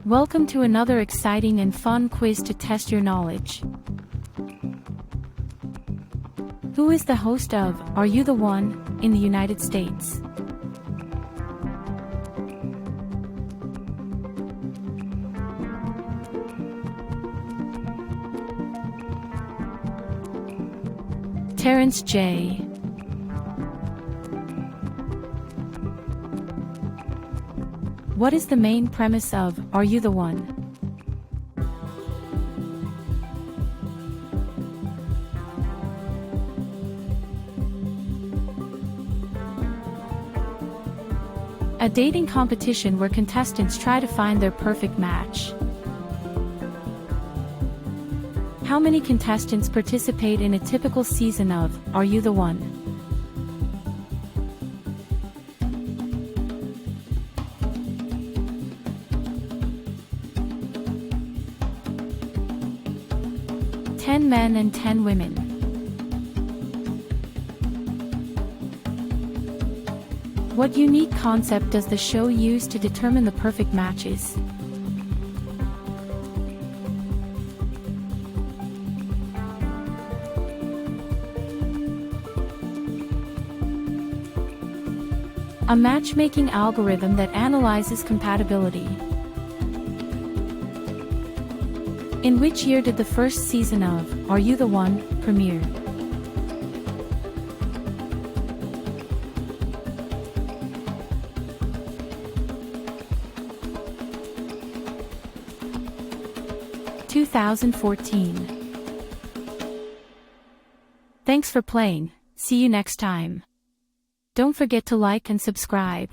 Welcome to another exciting and fun quiz to test your knowledge. Who is the host of Are You the One in the United States? Terrence J. What is the main premise of Are You the One? A dating competition where contestants try to find their perfect match. How many contestants participate in a typical season of Are You the One? Ten men and 10 women. What unique concept does the show use to determine the perfect matches? A matchmaking algorithm that analyzes compatibility. In which year did the first season of Are You the One premiere? (2014). Thanks for playing. See you next time. Don't forget to like and subscribe.